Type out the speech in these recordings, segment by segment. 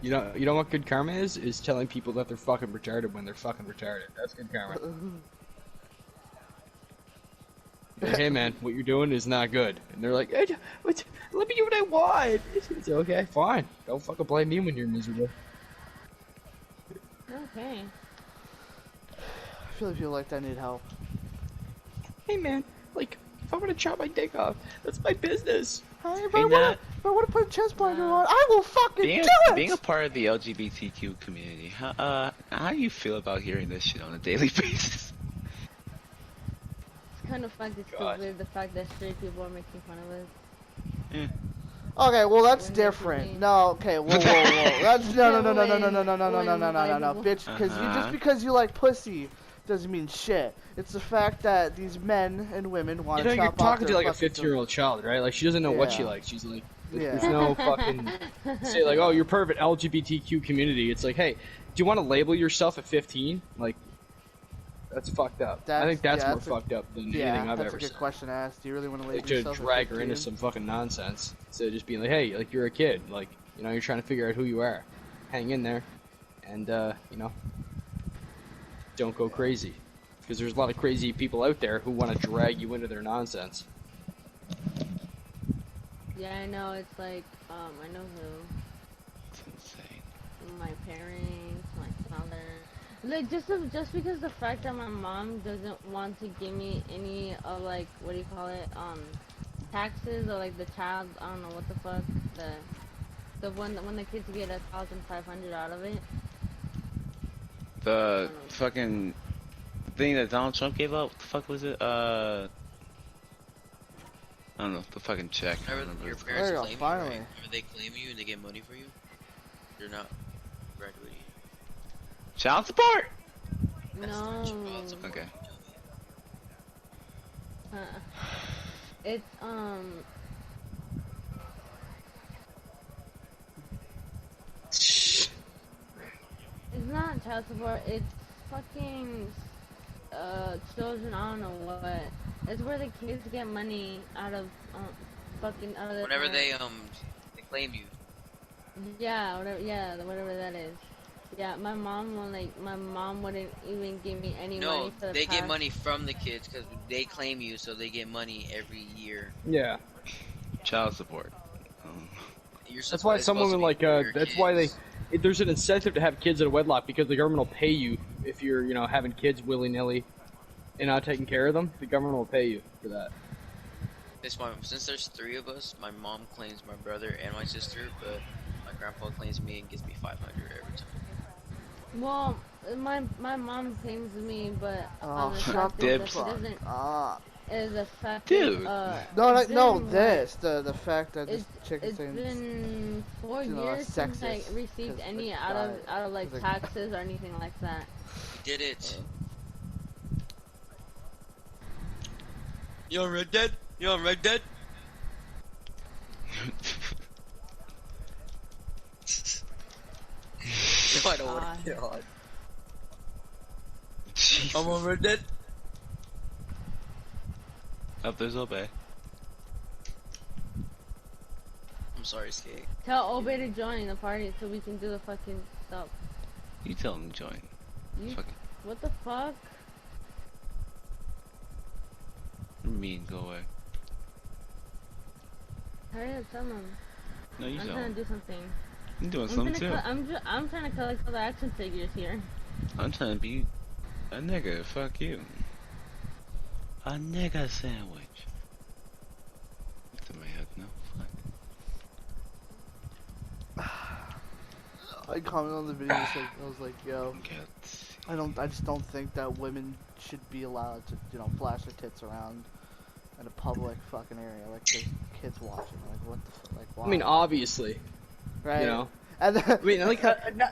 You know what good karma is? Is telling people that they're fucking retarded when they're fucking retarded. That's good karma. Like, hey man, what you're doing is not good. And they're like, hey, let me do what I want. It's okay, fine. Don't fucking blame me when you're miserable. Okay. I feel like I need help. Hey man, like, if I want to chop my dick off, that's my business. Hey, Hey, Nat, if I want to put a chest binder on, I will fucking being do it! being a part of the LGBTQ community, how do you feel about hearing this shit on a daily basis? It's kind of fucked. It's still God. weird the fact that straight people are making fun of us. Okay, well that's When they different. be- No, okay, whoa. That's no, bitch. Because Uh-huh. just because you like pussy doesn't mean shit. It's the fact that these men and women want You to know, chop you're off talking their to like a fucking 15-year-old child, right? Like, she doesn't know what she Yeah. likes. She's like, Yeah. there's no fucking say like, oh, you're part of an LGBTQ community. It's like, hey, do you want to label yourself at 15? Like, that's fucked up. I think that's more fucked up than anything I've that's ever a good said. question to ask. Do you really want to label Like, to yourself drag at her into 15? some fucking nonsense instead of just being like, hey, like, you're a kid. Like, you know, you're trying to figure out who you are. Hang in there, and you know, don't go crazy, because there's a lot of crazy people out there who want to drag you into their nonsense. Yeah, I know. It's like, I know who. It's insane. My parents, my father. Like, just because the fact that my mom doesn't want to give me any of, like, what do you call it, taxes, or, like, the child, I don't know what the fuck, the one that when the kids get 1,500 out of it. The fucking thing that Donald Trump gave out, what the fuck was it? I don't know, the fucking check. I don't remember. Your what it's parents There you go, claim you, finally. right? Whenever they claim you and they get money for you, you're not graduating. called. Child support! No. Okay. It's, it's not child support, it's fucking, children, I don't know what. It's where the kids get money out of, fucking other Whenever parents. they claim you. Yeah, whatever that is. Yeah, my mom wouldn't even give me any No, money for the they get past- money from the kids because they claim you, so they get money every year. Yeah. Child support. You're That's why it's some supposed to women be like, for your that's why kids. there's an incentive to have kids out of wedlock, because the government will pay you if you're, you know, having kids willy-nilly and not taking care of them. The government will pay you for that. Since there's 3 of us, my mom claims my brother and my sister, but my grandpa claims me and gives me 500 every time. Well, my mom claims me, but Oh, the shut fact the is that Dibs. she doesn't. Ah. Is the fact Dude. that, No, it's no, been, this. The fact that this It's, chick is it's saying been 4 you know, years since I sexist, received 'cause any the out guy- of like 'cause the- taxes or anything like that. You did it. You on Red Dead? You on Red Dead? I don't want to get on. Jesus. I'm on Red Dead. Up there's Obey. I'm sorry, Skate. Tell Obey to join the party so we can do the fucking stuff. You tell him to join. You, Fucking what the fuck? mean, go away. Hurry up, tell him. No, you I'm don't. trying to do something. I'm doing something too. I'm trying to collect all the action figures here. I'm trying to be a nigga. Fuck you. A nigga sandwich. Looked in my head. No. Fuck. I commented on the video. I was like, yo, Cats. I just don't think that women should be allowed to, you know, flash their tits around in a public fucking area, like there's kids watching. Like, what the fuck? Like, why? I mean, obviously, right? you know. And then, I mean, like,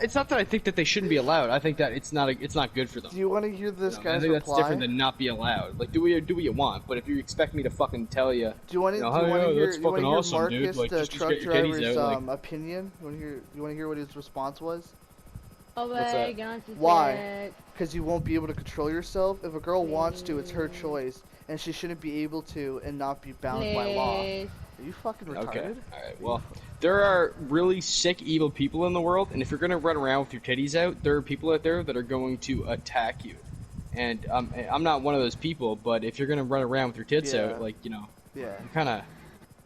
it's not that I think that they shouldn't be allowed. I think that it's not good for them. do you want to hear this You know, guy's I think that's reply? different than not be allowed. Like, do what you want, but if you expect me to fucking tell you, Do you want to You know, do you hey, want to yo, hear, that's you want to fucking hear awesome, dude. Marcus, Like, the just truck get your titties driver's out, like- opinion? You want to hear what his response was? Obey, that? get on to Why? check. Because you won't be able to control yourself. If a girl wants to, it's her choice, and she shouldn't be able to and not be bound by law. Please. Are you fucking retarded? Okay. Alright, well, there are really sick, evil people in the world, and if you're gonna run around with your titties out, there are people out there that are going to attack you. And I'm not one of those people, but if you're gonna run around with your tits Yeah. out, like, you know, Yeah. you kinda,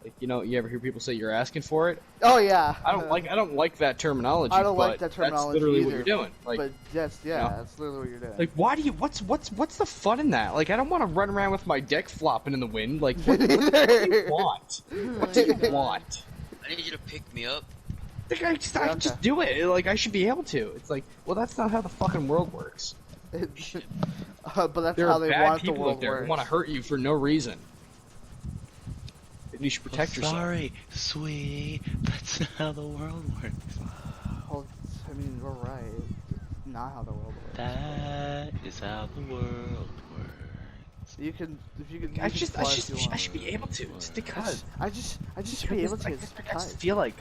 like, you know, you ever hear people say you're asking for it? Oh yeah. I don't like that terminology, I don't but like that terminology that's literally either, what you're doing. Like, But that's you know, that's literally what you're doing. like, why do you, what's the fun in that? Like, I don't want to run around with my dick flopping in the wind. Like, what do you want? What do you want? I need you to pick me up. Like, I can just do it. Like, I should be able to. It's like, well, that's not how the fucking world works. But that's There how are they bad want the people world out there works. who want to hurt you for no reason. And you should protect yourself. Sorry, sweetie. That's not how the world works. Well, I mean, you're right. It's not how the world works. That is how the world works. You can, if you can. I you can just fly if you I want. should be able to. Just because. I just should be able to. I Just just because. feel like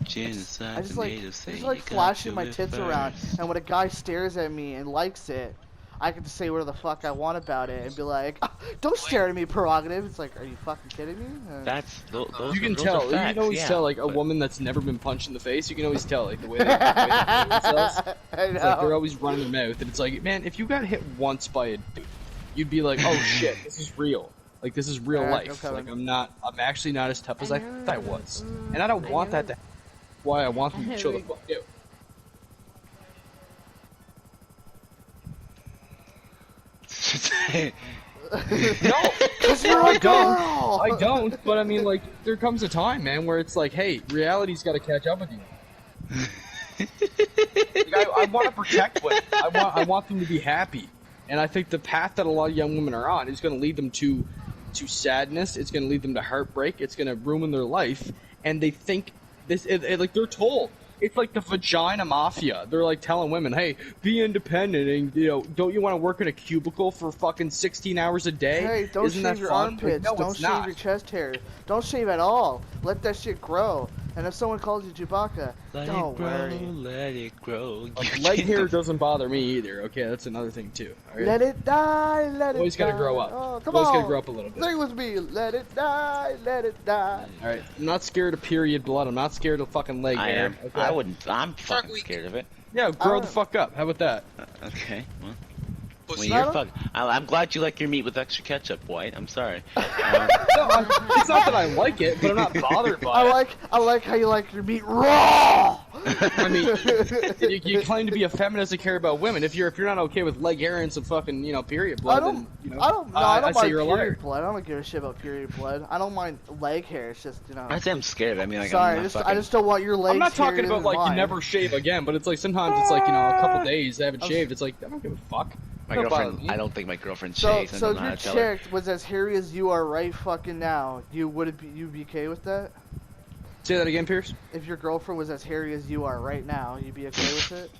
Genocide I just the like, natives say just you like got flashing to my it tits around, first. and when a guy stares at me and likes it, I can just say whatever the fuck I want about it and be like, "Ah, "Don't stare at me, prerogative." It's like, are you fucking kidding me? That's those. you can those tell. Are facts, you can always yeah, tell, like, a but- woman that's never been punched in the face. You can always tell, like, the way they carry themselves. I It's like they're know. always running their mouth, and it's like, man, if you got hit once by a dude, you'd be like, oh shit, this is real. Like, this is real Alright, life. I'm Like, coming. I'm actually not as tough as I thought I was. And I don't want that to happen. Why I want them to chill the fuck out. No, Cause you're I a don't. girl. I don't, but I mean, like, there comes a time, man, where it's like, hey, reality's got to catch up with you. Like, I want to protect women. I want them to be happy, and I think the path that a lot of young women are on is going to lead them to sadness. It's going to lead them to heartbreak. It's going to ruin their life, and they think this. Like, they're told. It's like the vagina mafia. They're like telling women, "Hey, be independent, and you know, don't you want to work in a cubicle for fucking 16 hours a day? Hey, don't Isn't that shave your fun?" armpits. Like, no, Don't it's shave not. your chest hair. Don't shave at all. Let that shit grow. And if someone calls you Chewbacca, Let don't it grow, worry. let it grow. Like, You leg get hair the- doesn't bother me either. Okay, that's another thing too. All right? Let it die. Let it Always die. gotta grow up. Oh, come Always on. gotta grow up a little bit. Sing with me. Let it die. Let it die. All right, I'm not scared of period blood. I'm not scared of fucking leg I hair. am. Okay? I wouldn't. I'm fucking Week. scared of it. Yeah, grow I the don't- fuck up. How about that? Okay. Well, Pussy. you're Not- fuck. I'm glad you like your meat with extra ketchup, White. I'm sorry. No, it's not that I like it, but I'm not bothered by it. I like how you like your meat raw. I mean, you claim to be a feminist and care about women. If you're not okay with leg hair and some fucking period blood, I don't. then you know, I don't. No, I- I don't I'd say mind you're a liar. period blood. I don't give a shit about period blood. I don't mind leg hair. It's just I say I'm scared. I mean, like, Sorry, I'm not I fucking... just don't want your legs. I'm not talking hairier about than like you mine. never shave again, but it's like sometimes it's like a couple days they haven't shaved. It's like I don't give a fuck. My Don't bother girlfriend. me. I don't think my girlfriend So, shaves. I so don't if know how your to tell her. chick was as hairy as you are right fucking now, you be okay with that? Say that again, Pierce. If your girlfriend was as hairy as you are right now, you'd be okay with it?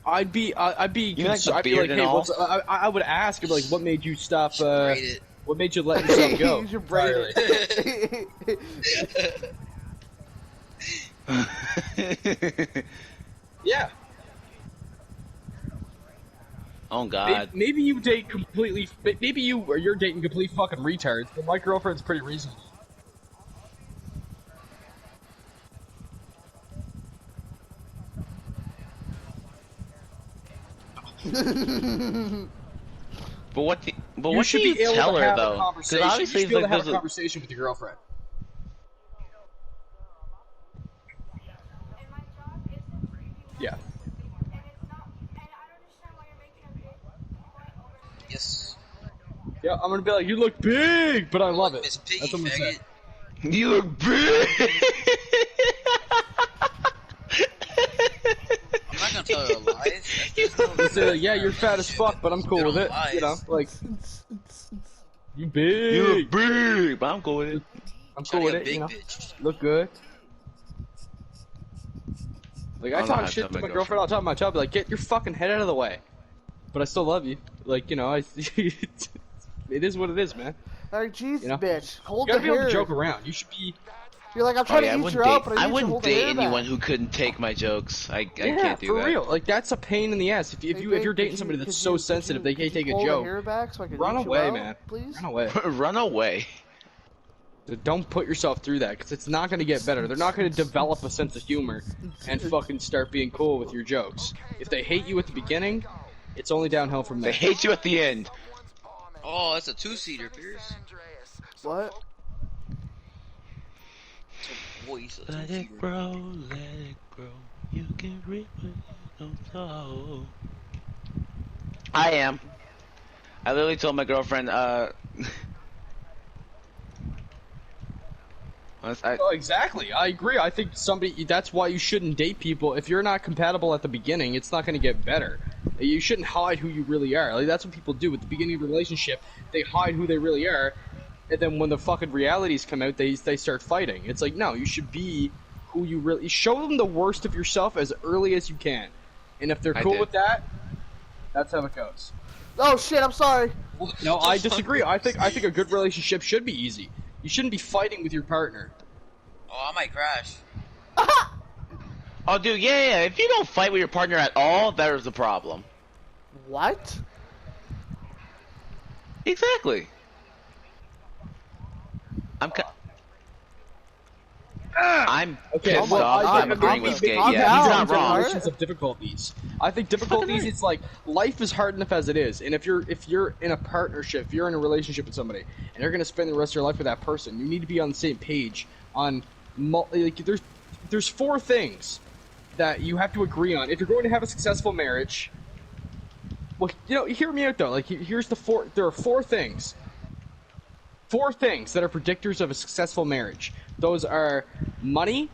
I'd be like the I'd be beard like, and hey, all? I would ask, I'd be like, what made you stop? Braid it. What made you let yourself go? You should braid it. Yeah. Oh God. Maybe you date completely. Maybe you're dating complete fucking retards. But my girlfriend's pretty reasonable. But what? But You what should do you be able tell to her have a though? Because conversation. You obviously, should be able to like, have there's a a. conversation with your girlfriend. And my job is to review Yeah. and it's not, and I don't understand why you're making a big point over Yes. Yeah, I'm gonna be like, you look big, but I love it. Miss Piggy, That's what I'm gonna say. faggot. You look big. I'm not gonna tell her lies. You say like, yeah, you're fat as fuck, but I'm cool with it. You know, like, you big. You look big, but I'm cool with it. I'm cool with it. Big You know, bitch. look good. Like I I don't know how talk to shit tell to my my girlfriend all the time. My job, be like, get your fucking head out of the way. But I still love you. Like, you know, it is what it is, man. Like, jeez, You know? bitch, hold You the gotta be able hair. to joke around. You should be. You're like, I'm Oh, trying yeah, to eat you out, but I need you to wouldn't hold the date hair anyone back. who couldn't take my jokes. I Yeah, can't do for that. real. Like that's a pain in the ass. If Hey, if babe, you're dating could somebody you- that's could so you- sensitive could they can't you take a pull the joke, hair back so I can run eat you away, out, man. Please. Run away. Run away. Don't put yourself through that, because it's not going to get better. They're not going to develop a sense of humor and fucking start being cool with your jokes. If they hate you at the beginning, it's only downhill from They there. hate you at the end. Oh, that's a two-seater, Pierce. What? It's a voice. A Let two-seater. it grow, let it grow. You can reap what you don't sow. I am. I literally told my girlfriend, Oh, exactly. I agree. I think that's why you shouldn't date people. If you're not compatible at the beginning, it's not going to get better. You shouldn't hide who you really are. Like, that's what people do at the beginning of a relationship. They hide who they really are, and then when the fucking realities come out, they start fighting. It's like, no, you should be who you really... Show them the worst of yourself as early as you can. And if they're I cool did. with that, that's how it goes. Oh shit! I'm sorry. No, I disagree. I think a good relationship should be easy. You shouldn't be fighting with your partner. Oh, I might crash. oh, dude, yeah. If you don't fight with your partner at all, there's a problem. What? Exactly. I'm Okay, pissed well, off. I I'm agreeing with Skate. I'm Yeah, he's down, not wrong. Tyler. Generations of difficulties. I think difficulties. It's like life is hard enough as it is, and if you're in a partnership, if you're in a relationship with somebody, and you're gonna spend the rest of your life with that person, you need to be on the same page. There's 4 things that you have to agree on if you're going to have a successful marriage. Well, hear me out though. Like, here's the 4. There are 4 things. 4 things that are predictors of a successful marriage. Those are money.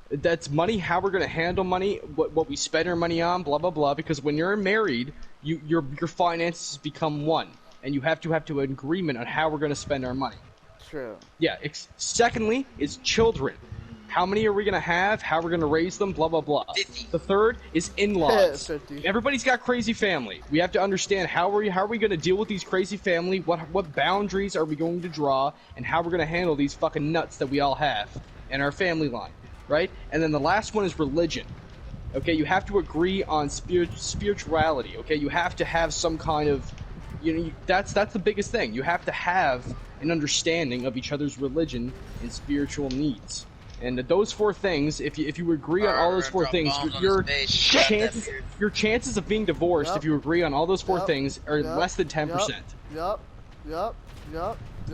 That's money, how we're going to handle money, what we spend our money on, blah, blah, blah. Because when you're married, your finances become one. And you have to have an agreement on how we're going to spend our money. True. Yeah. Secondly is children. How many are we going to have? How we're going to raise them? Blah, blah, blah. 50. The third is in-laws. 50. Everybody's got crazy family. We have to understand how are we going to deal with these crazy family? What boundaries are we going to draw? And how we're going to handle these fucking nuts that we all have in our family line, right? And then the last one is religion. Okay, you have to agree on spirituality. Okay, you have to have some kind of, that's the biggest thing. You have to have an understanding of each other's religion and spiritual needs. And those 4 things, if you agree on all those 4 things, your chances of being divorced, Yep. if you agree on all those 4 Yep. things, are Yep. less than 10%. Yup.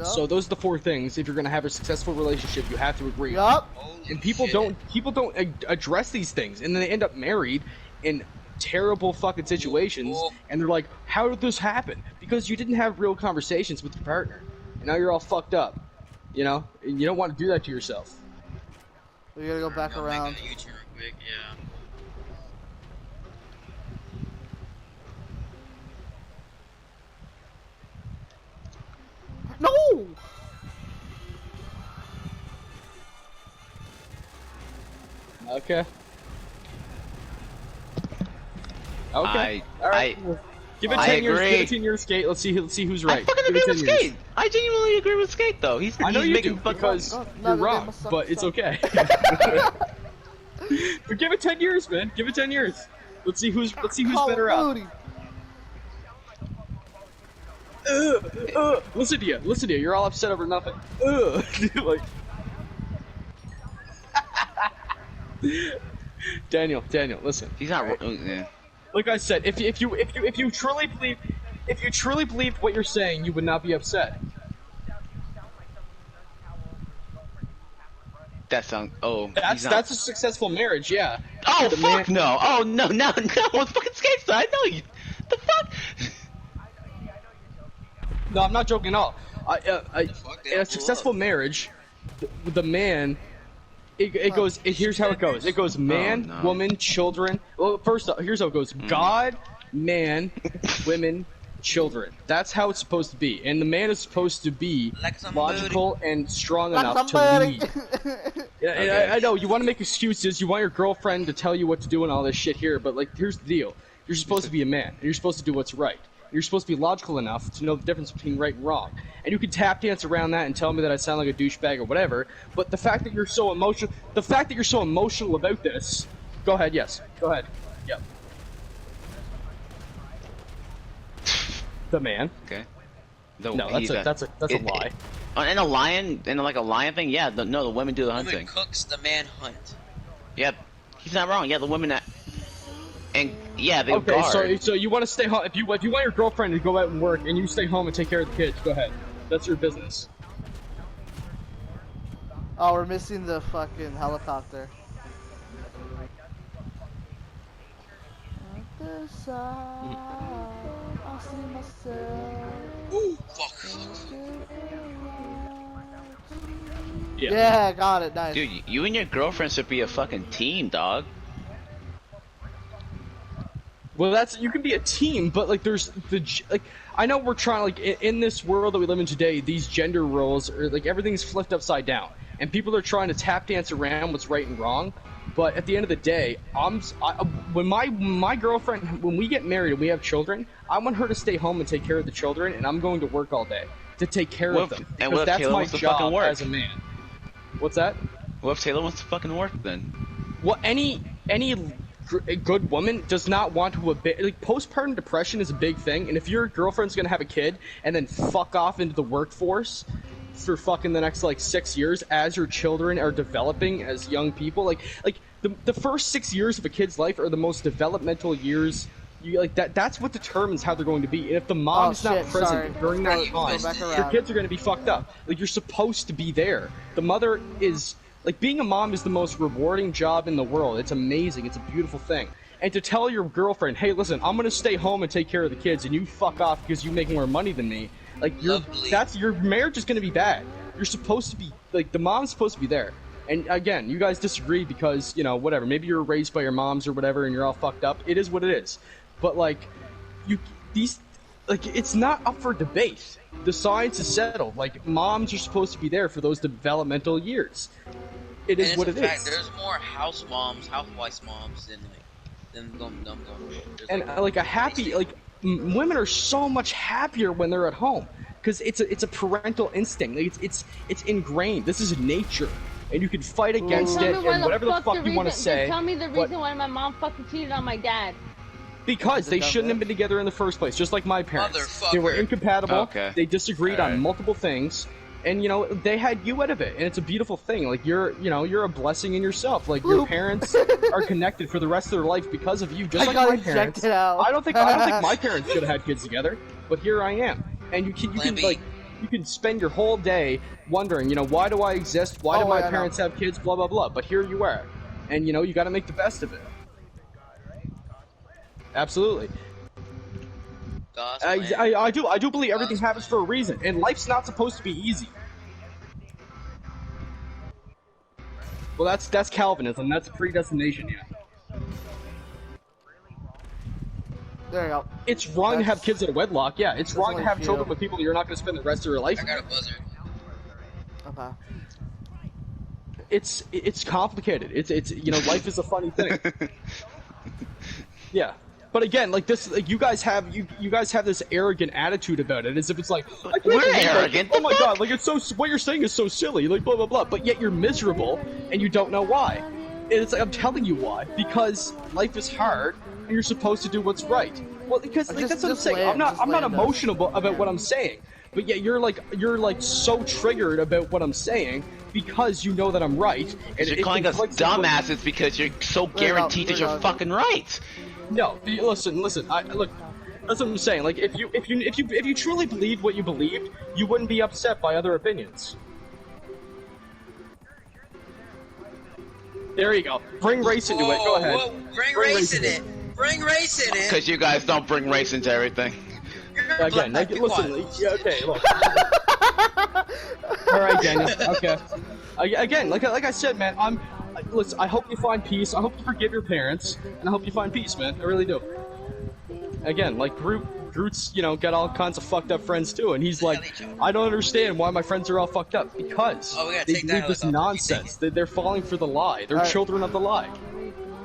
So those are the 4 things. If you're gonna have a successful relationship, you have to agree. Yup. And people don't address these things, and then they end up married in terrible fucking situations, and they're like, "How did this happen?" Because you didn't have real conversations with your partner, and now you're all fucked up. And you don't want to do that to yourself. We gotta go back around. Making a U-turn real quick, yeah. No. Okay. Okay. All right. Give it I 10 years. agree. Give it 10 years, Skate. Let's see who's I right. fucking Give agree it with 10 years. Skate. I genuinely agree with Skate, though. He's I know you making do fucking because No, you're they wrong, must suck, but it's suck. okay. But give it 10 years, man. Give it 10 years. Let's see who's Call better of out. Duty. Listen to you. You're all upset over nothing. Like, Daniel, listen. He's not. Yeah. Like I said, if you truly believe what you're saying, you would not be upset. That sounds. Oh, he's not. That's a successful marriage, yeah. Oh the fuck man- no! Oh no! It's fucking Skate. I know you. The fuck. No, I'm not joking at all. Fuck, they In a blew successul up. marriage, the man, here's how it goes. It goes man, no. woman, children. Well, first, here's how it goes. God, man, women, children. That's how it's supposed to be. And the man is supposed to be Like somebody. logical and strong Like enough to somebody. lead. Yeah, and Okay. I know, you want to make excuses, you want your girlfriend to tell you what to do and all this shit here, but, like, here's the deal. You're supposed to be a man, and you're supposed to do what's right. You're supposed to be logical enough to know the difference between right and wrong. And you can tap dance around that and tell me that I sound like a douchebag or whatever, but the fact that you're so emotional about this... Go ahead, yes. Go ahead. Yep. The man. Okay. No, that's a lie. And a lion, and like a lion thing, yeah. No, the women do the Woman hunting. cooks, the man hunt. Yeah, he's not wrong. Yeah, the women that, and yeah, they Okay, guard. so you want to stay home. If you want your girlfriend to go out and work, and you stay home and take care of the kids, go ahead. That's your business. Oh, we're missing the fucking helicopter. At the side, I see myself. Ooh, fuck. Yeah, got it. Nice. Dude, you and your girlfriend should be a fucking team, dog. Well, you can be a team, but like there's like I know we're trying like in this world that we live in today, these gender roles are like everything's flipped upside down, and people are trying to tap dance around what's right and wrong. But at the end of the day, when my girlfriend, when we get married and we have children, I want her to stay home and take care of the children, and I'm going to work all day to take care of them. And Because what if that's Taylor my wants to fucking job work? as a man. What's that? What if Taylor wants to fucking work then? Well, any a good woman does not want to like postpartum depression is a big thing, and if your girlfriend's gonna have a kid and then fuck off into the workforce for fucking the next like 6 years as your children are developing as young people, like the first 6 years of a kid's life are the most developmental years. That's what determines how they're going to be. And if the mom's not present during that time, your kids are going to be fucked up. Like, you're supposed to be there. The mother is like, being a mom is the most rewarding job in the world. It's amazing. It's a beautiful thing. And to tell your girlfriend, hey, listen, I'm going to stay home and take care of the kids, and you fuck off because you make more money than me. Like, your marriage is going to be bad. You're supposed to be like, the mom's supposed to be there. And again, you guys disagree because, you know, whatever. Maybe you're raised by your moms or whatever, and you're all fucked up. It is what it is. But like, it's not up for debate. The science is settled. Like, moms are supposed to be there for those developmental years. It is what it is. There's more house moms, housewives moms than them. And like a happy, like women are so much happier when they're at home because it's a parental instinct. Like, it's ingrained. This is nature. And you can fight against it and whatever the fuck you want to say. Tell me the reason why my mom fucking cheated on my dad. Because they shouldn't have been together in the first place, just like my parents. They were incompatible. Okay. They disagreed on multiple things, and you know they had you out of it, and it's a beautiful thing. Like, you're a blessing in yourself. Like, your parents are connected for the rest of their life because of you, just like my parents. I don't think my parents should have had kids together, but here I am, and you can spend your whole day wondering, you know, why do I exist? Why do my parents have kids? Blah blah blah. But here you are, and you know you got to make the best of it. Absolutely. I do believe everything happens for a reason, and life's not supposed to be easy. Well, that's Calvinism. That's predestination. Yeah. There you go. It's wrong to have kids out of wedlock. Yeah, it's wrong to have children with people you're not going to spend the rest of your life with. I got a buzzer. Okay. It's complicated. It's you know, life is a funny thing. Yeah. But again, like this, like you guys have this arrogant attitude about it, as if it's like, we're arrogant. Like, oh my god, like it's so, what you're saying is so silly, like blah blah blah. But yet you're miserable and you don't know why. And it's like, I'm telling you why, because life is hard and you're supposed to do what's right. Well, because like, that's what I'm saying. I'm not emotional about what I'm saying, but yet you're like so triggered about what I'm saying because you know that I'm right. And you're calling us dumbasses because you're so guaranteed that you're fucking right. No, listen. Look, that's what I'm saying. Like, if you truly believed what you believed, you wouldn't be upset by other opinions. There you go. Bring race into it. Go ahead. Whoa, bring race in it. Bring race in it. Because you guys don't bring race into everything. Again, like, listen. Yeah, okay, look. All right, Daniel. Okay. Again, like I said, man, listen, I hope you find peace. I hope you forgive your parents, and I hope you find peace, man. I really do. Again, like Groot's, you know, got all kinds of fucked up friends too, and he's like, I don't understand why my friends are all fucked up because they believe this nonsense. They're falling for the lie. They're children of the lie.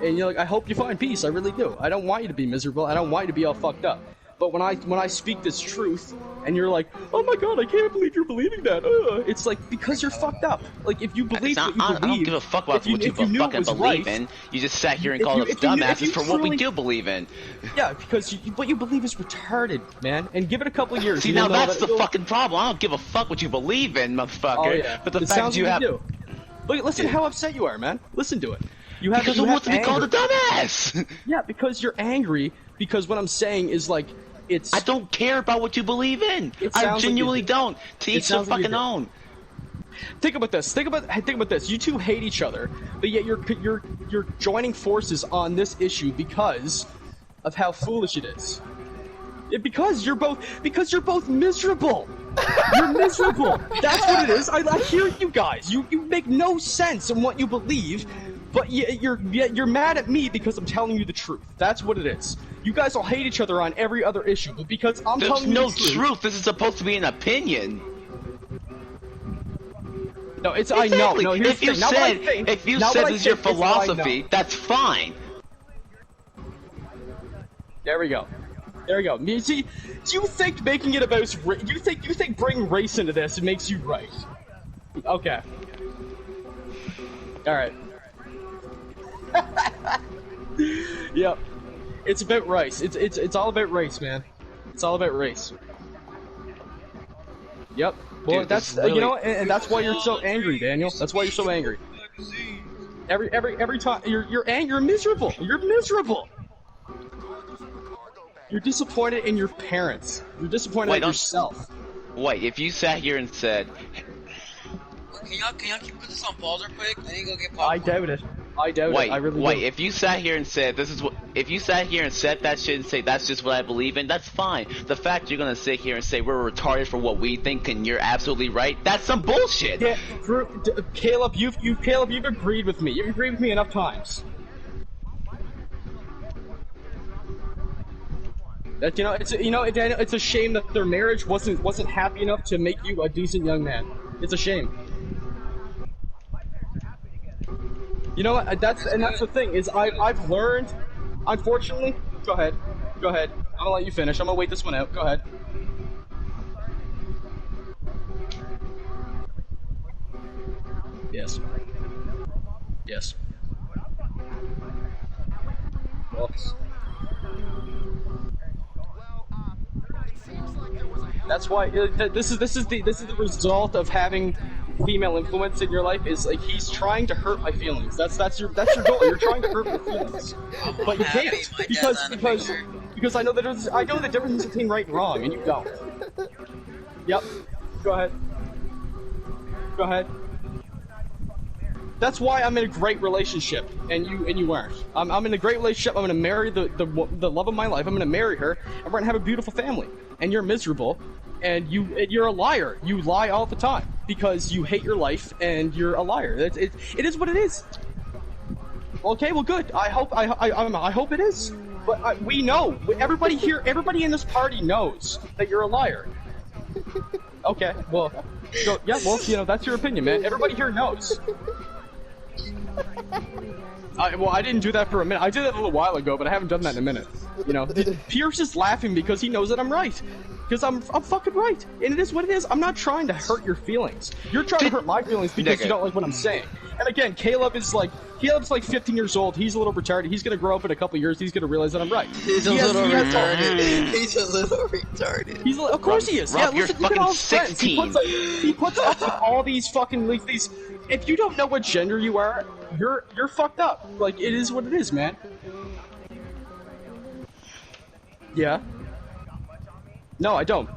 And you're like, I hope you find peace. I really do. I don't want you to be miserable. I don't want you to be all fucked up. But when I speak this truth, and you're like, oh my god, I can't believe you're believing that. It's like because you're fucked up. Like if you believe what you believe, I don't give a fuck about what you fucking believe in. You just sat here and called us dumbasses for what we do believe in. Yeah, because what you believe is retarded, man. And give it a couple years. See, now that's the fucking problem. I don't give a fuck what you believe in, motherfucker. Oh, yeah. But the it fact sounds that you like have. do. Look, listen how upset you are, man. Listen to it. You have Because you I want have to be called a anger. dumbass. Yeah, because you're angry. Because what I'm saying is like, it's. I don't care about what you believe in. It I sounds like genuinely you do. don't. To each their sounds like you fucking do. own. Think about this. Think about this. You two hate each other, but yet you're joining forces on this issue because of how foolish it is. Because you're both miserable. You're miserable. That's what it is. I hear you guys. You make no sense in what you believe, but you're mad at me because I'm telling you the truth. That's what it is. You guys all hate each other on every other issue, but because I'm There's telling you no the truth. truth. This is supposed to be an opinion. No, it's I know. Exactly. No, here's If you the thing. Now what I said think- if you now said what I this is your think is what I know. philosophy, that's fine. There we go. There we go. You see, do you think making it about you think bringing race into this makes you right? Okay. All right. Yep. It's about race. It's all about race, man. It's all about race. Yep. Well, Dude, that's this is you know, and that's why you're so angry, Daniel. That's why you're so angry. Every time you're angry, you're miserable. You're miserable. You're disappointed in your parents. You're disappointed in yourself. Wait, if you sat here and said, Can y'all keep put this on pause real quick? I need to go get popcorn. I doubt it. I doubt it. I really wait, do. if you sat here and said if you sat here and said that shit and say that's just what I believe in, that's fine. The fact you're gonna sit here and say we're retarded for what we think and you're absolutely right, that's some bullshit. Yeah, Caleb, you've agreed with me. You've agreed with me enough times. That it's a shame that their marriage wasn't happy enough to make you a decent young man. It's a shame. You know what? That's the thing is I've learned. Unfortunately, go ahead. I'm gonna let you finish. I'm gonna wait this one out. Go ahead. Yes. Yes. Well, that's why this is the result of having female influence in your life. Is like he's trying to hurt my feelings. That's your goal. You're trying to hurt my feelings, but you can't because I know the difference between right and wrong, and you don't. Yep. Go ahead. That's why I'm in a great relationship, and you aren't. I'm in a great relationship. I'm gonna marry the love of my life. I'm gonna marry her, and we're gonna have a beautiful family. And you're miserable, and you're a liar. You lie all the time because you hate your life, and you're a liar. It is what it is. Okay, well, good. I hope it is. But we know. Everybody here, everybody in this party knows that you're a liar. Okay, well, yeah, well, that's your opinion, man. Everybody here knows. I didn't do that for a minute. I did that a little while ago, but I haven't done that in a minute. Pierce is laughing because he knows that I'm right. Because I'm fucking right. And it is what it is. I'm not trying to hurt your feelings. You're trying to hurt my feelings because you don't like what I'm saying. And again, Caleb's like 15 years old. He's a little retarded. He's gonna grow up in a couple years. He's gonna realize that I'm right. He's a little retarded. He's a little retarded. Of course he is. Rob, Yeah, you're listen, look at all his friends. 16. He puts up with all these fucking these. If you don't know what gender you are, you're fucked up. Like it is what it is, man. Yeah. No, I don't.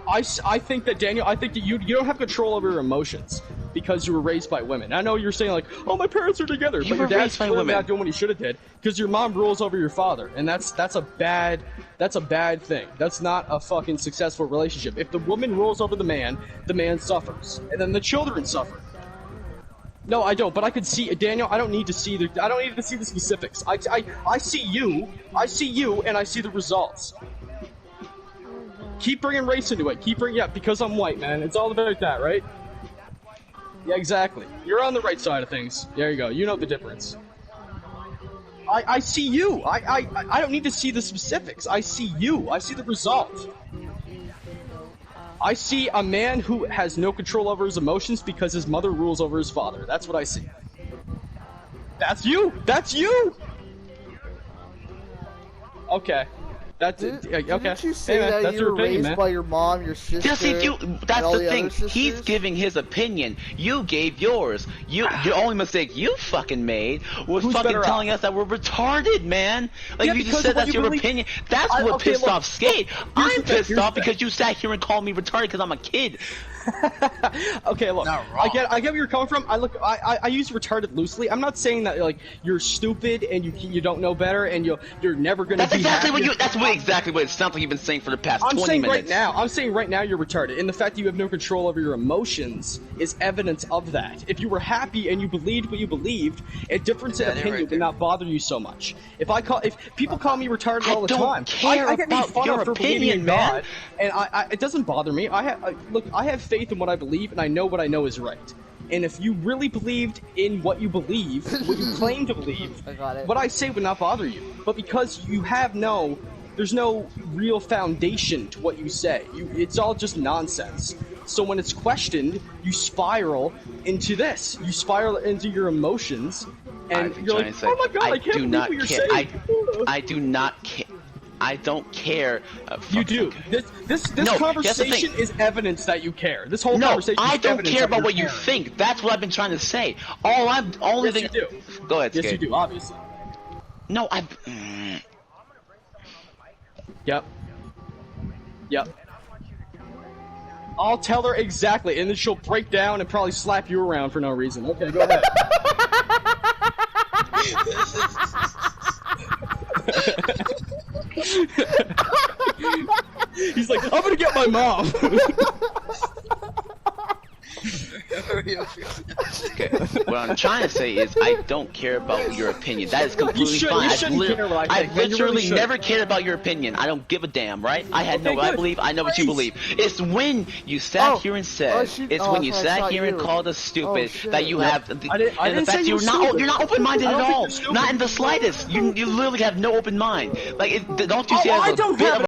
I think that Daniel, I think that you don't have control over your emotions because you were raised by women. I know you're saying like, oh, my parents are together, but your dad's clearly not doing what he should have did because your mom rules over your father, and that's a bad thing. That's not a fucking successful relationship. If the woman rules over the man suffers, and then the children suffer. No, I don't. But I could see Daniel. I don't need to see the specifics. I see you, and I see the results. Keep bringing race into it. Because I'm white, man. It's all about that, right? Yeah, exactly. You're on the right side of things. There you go. You know the difference. I see you. I don't need to see the specifics. I see you. I see the result. I see a man who has no control over his emotions because his mother rules over his father. That's what I see. That's you. That's you. Okay. That's okay. Didn't you say Hey, man, that that's you your were opinion, raised man. by your mom, your sister, Just if you, and that's all the the thing. other He's sisters? giving his opinion. You gave yours. The only mistake you fucking made was Who's fucking better telling us that we're retarded, man. Like Yeah, you because just said of what that's you your believe. opinion. That's I- what okay, pissed look, off Skate. here's I'm the thing, pissed here's off the thing. because you sat here and called me retarded because I'm a kid. Okay, look, Not I wrong. get where you're coming from. I use retarded loosely. I'm not saying that like you're stupid and you don't know better and you're never gonna That's be exactly happy. exactly what it sounds like you've been saying for the past I'm 20 saying minutes. I'm saying right now you're retarded, and the fact that you have no control over your emotions is evidence of that. If you were happy and you believed what you believed, a difference in That it opinion right would there. not bother you so much. If people call me retarded I all the don't time, care I get made about fun your of for believing in opinion, man. God, and it doesn't bother me. I have faith in what I believe, and I know what I know is right. And if you really believed in what you believe, what you claim to believe, I got it. what I say would not bother you. But because there's no real foundation to what you say. It's all just nonsense. So when it's questioned, you spiral into this. You spiral into your emotions, and I'm you're trying like, to say, "Oh my god, I can't do believe not what you're care. saying." I do not care. I don't care. You do. This No, conversation here's the is evidence that you care. This whole No, conversation I is don't evidence care that about you're what you caring. think. That's what I've been trying to say. Only Yes, thing. you do. Go ahead, Yes, Skate. you do. Obviously. No, Yep. I'll tell her exactly, and then she'll break down and probably slap you around for no reason. Okay, go ahead. He's like, I'm gonna get my mom. Okay. What I'm trying to say is, I don't care about your opinion. That is completely shouldn't- fine. you shouldn't care what I think, man. You really literally shouldn't. never cared about your opinion. I don't give a damn, right? I had Okay, what I good. believe. I know what you Great. believe. It's when you sat Oh. here and said. Oh, It's when you that's why I sat shot here and you. called us stupid shit. that you Yep. have. I didn't- I and the didn't fact say you were you're stupid. not open-minded I at don't think all. you're stupid. Not in the slightest. You literally have no open mind. Like, don't you see Oh, it as I a don't bit have of a